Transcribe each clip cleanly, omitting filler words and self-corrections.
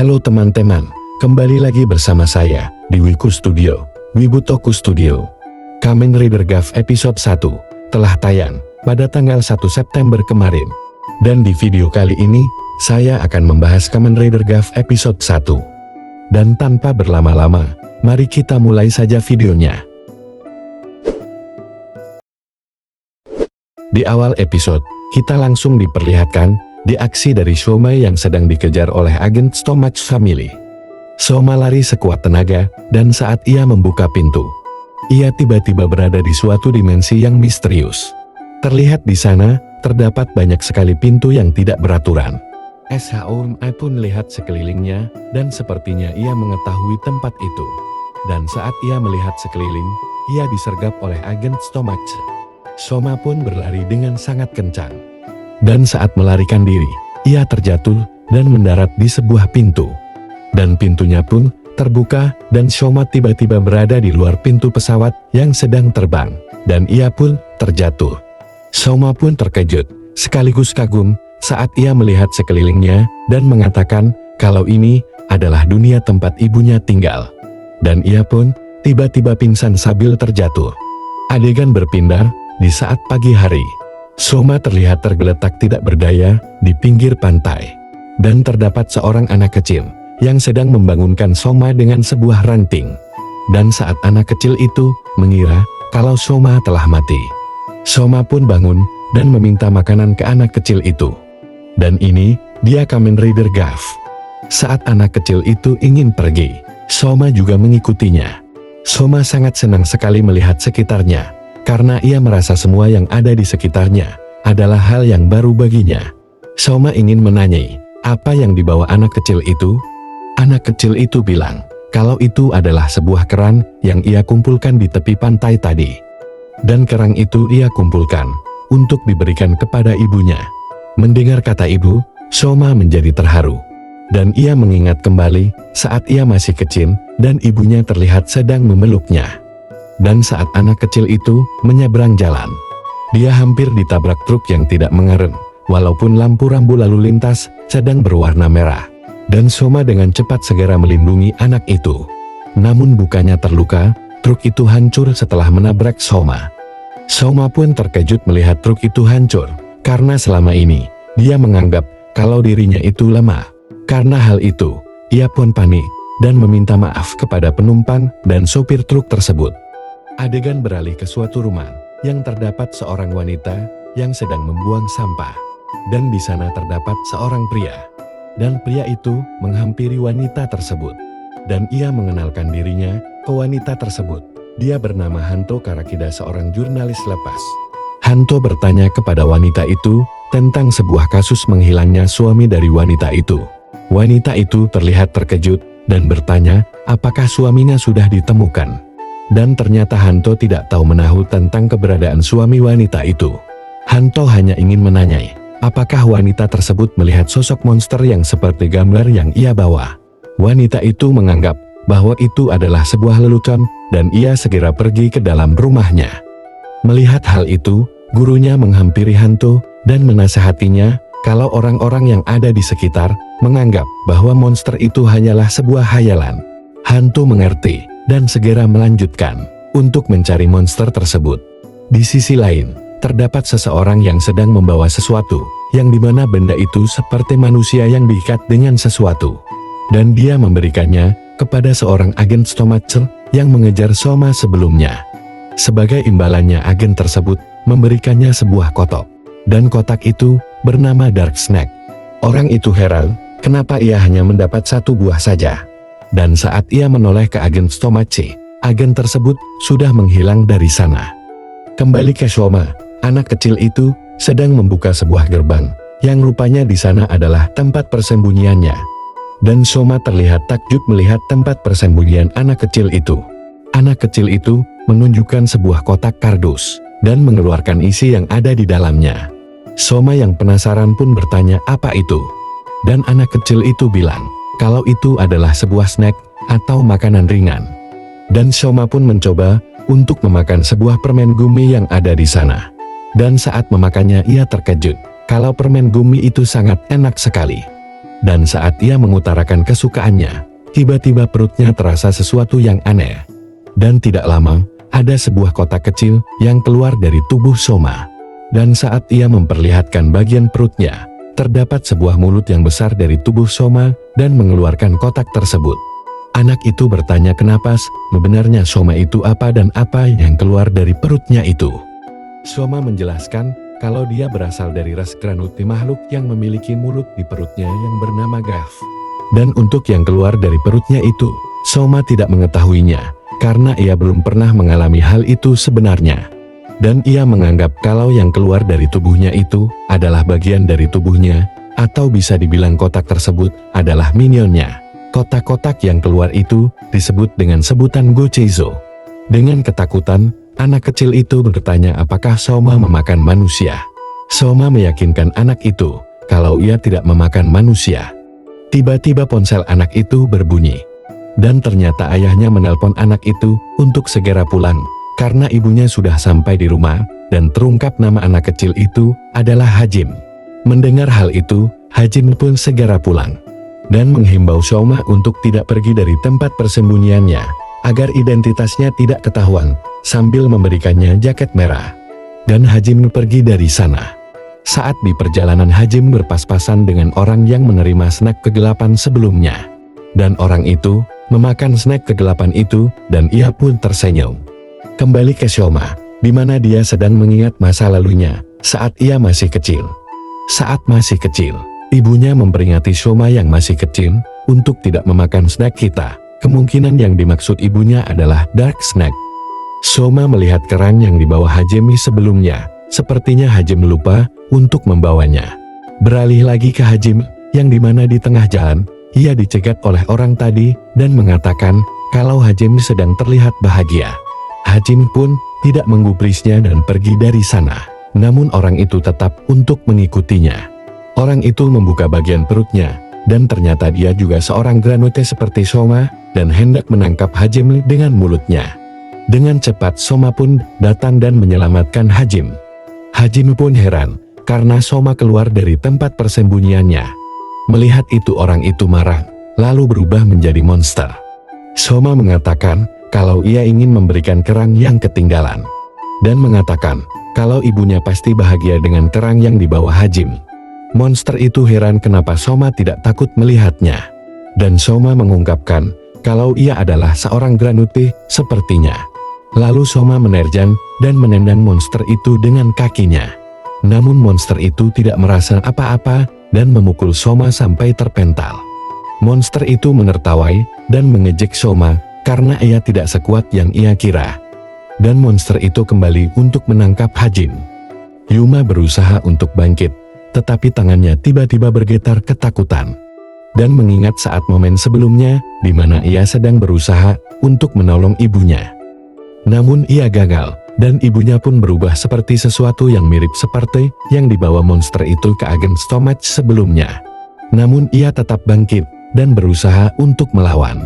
Halo teman-teman, kembali lagi bersama saya di Wiku Studio, Wibutoku Studio. Kamen Rider GAF episode 1 telah tayang pada tanggal 1 September kemarin. Dan di video kali ini, saya akan membahas Kamen Rider GAF episode 1. Dan tanpa berlama-lama, mari kita mulai saja videonya. Di awal episode, kita langsung diperlihatkan di aksi dari Shoma yang sedang dikejar oleh agen Stomach Family. Shoma lari sekuat tenaga, dan saat ia membuka pintu, ia tiba-tiba berada di suatu dimensi yang misterius. Terlihat di sana, terdapat banyak sekali pintu yang tidak beraturan. Shoma pun lihat sekelilingnya, dan sepertinya ia mengetahui tempat itu. Dan saat ia melihat sekeliling, ia disergap oleh agen Stomach. Shoma pun berlari dengan sangat kencang. Dan saat melarikan diri, ia terjatuh dan mendarat di sebuah pintu. Dan pintunya pun terbuka dan Shoma tiba-tiba berada di luar pintu pesawat yang sedang terbang. Dan ia pun terjatuh. Shoma pun terkejut, sekaligus kagum saat ia melihat sekelilingnya dan mengatakan kalau ini adalah dunia tempat ibunya tinggal. Dan ia pun tiba-tiba pingsan sambil terjatuh. Adegan berpindah di saat pagi hari. Shoma terlihat tergeletak tidak berdaya di pinggir pantai. Dan terdapat seorang anak kecil yang sedang membangunkan Shoma dengan sebuah ranting. Dan saat anak kecil itu mengira kalau Shoma telah mati, Shoma pun bangun dan meminta makanan ke anak kecil itu. Dan ini dia Kamen Rider GAF. Saat anak kecil itu ingin pergi, Shoma juga mengikutinya. Shoma sangat senang sekali melihat sekitarnya, karena ia merasa semua yang ada di sekitarnya adalah hal yang baru baginya. Shoma ingin menanyai, apa yang dibawa anak kecil itu? Anak kecil itu bilang, kalau itu adalah sebuah kerang yang ia kumpulkan di tepi pantai tadi. Dan kerang itu ia kumpulkan untuk diberikan kepada ibunya. Mendengar kata ibu, Shoma menjadi terharu. Dan ia mengingat kembali saat ia masih kecil dan ibunya terlihat sedang memeluknya. Dan saat anak kecil itu menyeberang jalan, dia hampir ditabrak truk yang tidak mengerem, walaupun lampu rambu lalu lintas sedang berwarna merah. Dan Shoma dengan cepat segera melindungi anak itu. Namun bukannya terluka, truk itu hancur setelah menabrak Shoma. Shoma pun terkejut melihat truk itu hancur, karena selama ini, dia menganggap kalau dirinya itu lemah. Karena hal itu, ia pun panik, dan meminta maaf kepada penumpang dan sopir truk tersebut. Adegan beralih ke suatu rumah yang terdapat seorang wanita yang sedang membuang sampah. Dan di sana terdapat seorang pria. Dan pria itu menghampiri wanita tersebut. Dan ia mengenalkan dirinya ke wanita tersebut. Dia bernama Hanto Karakida, seorang jurnalis lepas. Hanto bertanya kepada wanita itu tentang sebuah kasus menghilangnya suami dari wanita itu. Wanita itu terlihat terkejut dan bertanya apakah suaminya sudah ditemukan. Dan ternyata Hanto tidak tahu menahu tentang keberadaan suami wanita itu. Hanto hanya ingin menanyai, apakah wanita tersebut melihat sosok monster yang seperti gambar yang ia bawa. Wanita itu menganggap bahwa itu adalah sebuah lelucon, dan ia segera pergi ke dalam rumahnya. Melihat hal itu, gurunya menghampiri Hanto dan menasihatinya kalau orang-orang yang ada di sekitar menganggap bahwa monster itu hanyalah sebuah hayalan. Hanto mengerti dan segera melanjutkan untuk mencari monster tersebut. Di sisi lain, terdapat seseorang yang sedang membawa sesuatu, yang dimana benda itu seperti manusia yang diikat dengan sesuatu. Dan dia memberikannya kepada seorang agen Stomach yang mengejar Shoma sebelumnya. Sebagai imbalannya, agen tersebut memberikannya sebuah kotak. Dan kotak itu bernama Dark Snake. Orang itu heran, kenapa ia hanya mendapat satu buah saja. Dan saat ia menoleh ke agen Stomach, agen tersebut sudah menghilang dari sana. Kembali ke Shoma, anak kecil itu sedang membuka sebuah gerbang, yang rupanya di sana adalah tempat persembunyiannya. Dan Shoma terlihat takjub melihat tempat persembunyian anak kecil itu. Anak kecil itu menunjukkan sebuah kotak kardus, dan mengeluarkan isi yang ada di dalamnya. Shoma yang penasaran pun bertanya apa itu. Dan anak kecil itu bilang, kalau itu adalah sebuah snack atau makanan ringan. Dan Shoma pun mencoba untuk memakan sebuah permen gumi yang ada di sana. Dan saat memakannya ia terkejut kalau permen gumi itu sangat enak sekali. Dan saat ia mengutarakan kesukaannya, tiba-tiba perutnya terasa sesuatu yang aneh. Dan tidak lama, ada sebuah kotak kecil yang keluar dari tubuh Soma. Dan saat ia memperlihatkan bagian perutnya, terdapat sebuah mulut yang besar dari tubuh Soma dan mengeluarkan kotak tersebut. Anak itu bertanya kenapa sebenarnya Soma itu apa dan apa yang keluar dari perutnya itu. Soma menjelaskan kalau dia berasal dari ras Granuti, makhluk yang memiliki mulut di perutnya yang bernama Gaf. Dan untuk yang keluar dari perutnya itu, Soma tidak mengetahuinya, karena ia belum pernah mengalami hal itu sebenarnya. Dan ia menganggap kalau yang keluar dari tubuhnya itu adalah bagian dari tubuhnya, atau bisa dibilang kotak tersebut adalah minionnya. Kotak-kotak yang keluar itu disebut dengan sebutan Gocheizo. Dengan ketakutan, anak kecil itu bertanya apakah Soma memakan manusia. Soma meyakinkan anak itu kalau ia tidak memakan manusia. Tiba-tiba ponsel anak itu berbunyi. Dan ternyata ayahnya menelpon anak itu untuk segera pulang, karena ibunya sudah sampai di rumah, dan terungkap nama anak kecil itu adalah Hajim. Mendengar hal itu, Hajim pun segera pulang, dan menghimbau Soma untuk tidak pergi dari tempat persembunyiannya, agar identitasnya tidak ketahuan, sambil memberikannya jaket merah. Dan Hajim pergi dari sana. Saat di perjalanan Hajim berpas-pasan dengan orang yang menerima snack kegelapan sebelumnya. Dan orang itu memakan snack kegelapan itu, dan ia pun tersenyum. Kembali ke Soma, di mana dia sedang mengingat masa lalunya, saat ia masih kecil. Saat masih kecil, ibunya memperingati Soma yang masih kecil, untuk tidak memakan snack kita. Kemungkinan yang dimaksud ibunya adalah dark snack. Soma melihat kerang yang dibawa Hajime sebelumnya, sepertinya Hajime lupa untuk membawanya. Beralih lagi ke Hajime, yang dimana di tengah jalan, ia dicegat oleh orang tadi, dan mengatakan kalau Hajime sedang terlihat bahagia. Hajime pun tidak menggubrisnya dan pergi dari sana. Namun orang itu tetap untuk mengikutinya. Orang itu membuka bagian perutnya, dan ternyata dia juga seorang Granuti seperti Soma, dan hendak menangkap Hajime dengan mulutnya. Dengan cepat Soma pun datang dan menyelamatkan Hajime. Hajime pun heran, karena Soma keluar dari tempat persembunyiannya. Melihat itu orang itu marah, lalu berubah menjadi monster. Soma mengatakan kalau ia ingin memberikan kerang yang ketinggalan. Dan mengatakan kalau ibunya pasti bahagia dengan kerang yang dibawa Hajime. Monster itu heran kenapa Soma tidak takut melihatnya. Dan Soma mengungkapkan kalau ia adalah seorang Granuti sepertinya. Lalu Soma menerjang dan menendang monster itu dengan kakinya. Namun monster itu tidak merasa apa-apa dan memukul Soma sampai terpental. Monster itu menertawai dan mengejek Soma karena ia tidak sekuat yang ia kira. Dan monster itu kembali untuk menangkap Hajime. Yuma berusaha untuk bangkit, tetapi tangannya tiba-tiba bergetar ketakutan. Dan mengingat saat momen sebelumnya, di mana ia sedang berusaha untuk menolong ibunya. Namun ia gagal, dan ibunya pun berubah seperti sesuatu yang mirip seperti yang dibawa monster itu ke agen Stomach sebelumnya. Namun ia tetap bangkit, dan berusaha untuk melawan.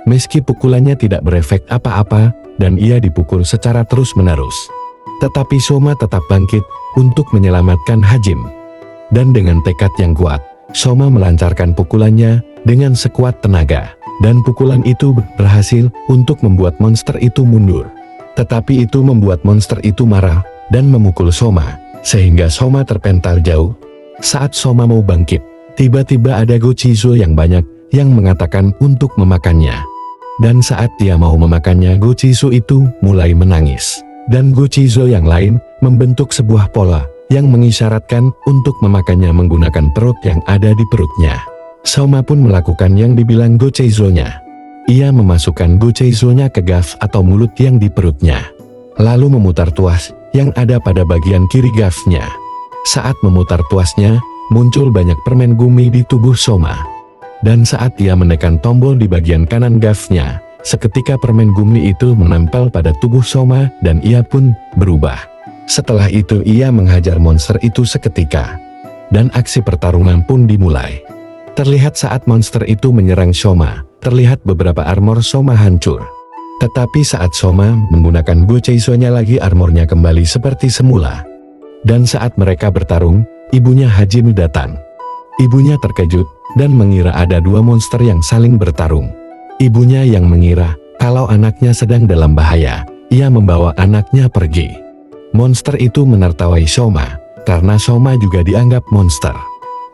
Meski pukulannya tidak berefek apa-apa, dan ia dipukul secara terus-menerus. Tetapi Soma tetap bangkit untuk menyelamatkan Hajime. Dan dengan tekad yang kuat, Soma melancarkan pukulannya dengan sekuat tenaga, dan pukulan itu berhasil untuk membuat monster itu mundur. Tetapi itu membuat monster itu marah dan memukul Soma, sehingga Soma terpental jauh. Saat Soma mau bangkit, tiba-tiba ada Gocheizo yang banyak yang mengatakan untuk memakannya. Dan saat dia mau memakannya, Gocheizo itu mulai menangis. Dan Gocheizo yang lain membentuk sebuah pola yang mengisyaratkan untuk memakannya menggunakan perut yang ada di perutnya. Soma pun melakukan yang dibilang Gocheizo-nya. Ia memasukkan Gocheizo-nya ke gaf atau mulut yang di perutnya. Lalu memutar tuas yang ada pada bagian kiri gafnya. Saat memutar tuasnya, muncul banyak permen gumi di tubuh Soma. Dan saat ia menekan tombol di bagian kanan gafnya, seketika permen gumi itu menempel pada tubuh Soma dan ia pun berubah. Setelah itu ia menghajar monster itu seketika. Dan aksi pertarungan pun dimulai. Terlihat saat monster itu menyerang Soma, terlihat beberapa armor Soma hancur. Tetapi saat Soma menggunakan Gocheizo-nya lagi, armornya kembali seperti semula. Dan saat mereka bertarung, ibunya Hajime datang. Ibunya terkejut dan mengira ada dua monster yang saling bertarung. Ibunya yang mengira kalau anaknya sedang dalam bahaya, ia membawa anaknya pergi. Monster itu menertawai Soma, karena Soma juga dianggap monster.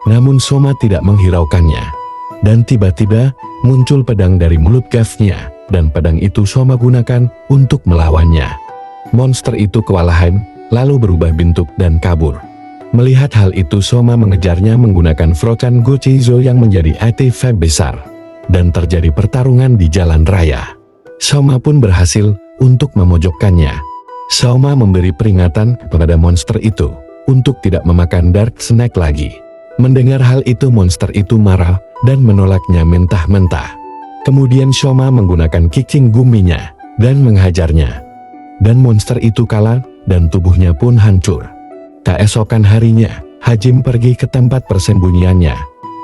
Namun Soma tidak menghiraukannya. Dan tiba-tiba muncul pedang dari mulut Gavnya, dan pedang itu Soma gunakan untuk melawannya. Monster itu kewalahan, lalu berubah bentuk dan kabur. Melihat hal itu Soma mengejarnya menggunakan Frocan Gochizo yang menjadi ATV besar. Dan terjadi pertarungan di jalan raya. Soma pun berhasil untuk memojokkannya. Soma memberi peringatan kepada monster itu untuk tidak memakan Dark Snake lagi. Mendengar hal itu monster itu marah dan menolaknya mentah-mentah. Kemudian Soma menggunakan Kicking Guminya dan menghajarnya. Dan monster itu kalah dan tubuhnya pun hancur. Keesokan harinya, Hajime pergi ke tempat persembunyiannya.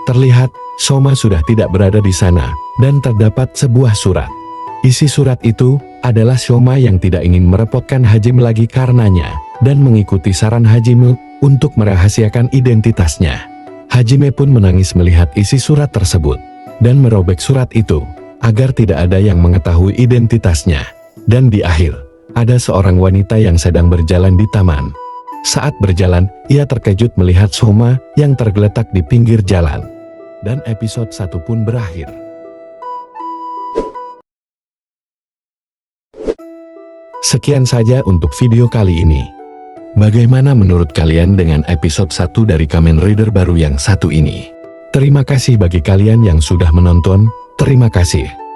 Terlihat, Soma sudah tidak berada di sana, dan terdapat sebuah surat. Isi surat itu adalah Soma yang tidak ingin merepotkan Hajime lagi karenanya, dan mengikuti saran Hajime untuk merahasiakan identitasnya. Hajime pun menangis melihat isi surat tersebut, dan merobek surat itu, agar tidak ada yang mengetahui identitasnya. Dan di akhir, ada seorang wanita yang sedang berjalan di taman. Saat berjalan, ia terkejut melihat Soma yang tergeletak di pinggir jalan. Dan episode 1 pun berakhir. Sekian saja untuk video kali ini. Bagaimana menurut kalian dengan episode 1 dari Kamen Rider baru yang satu ini? Terima kasih bagi kalian yang sudah menonton, terima kasih.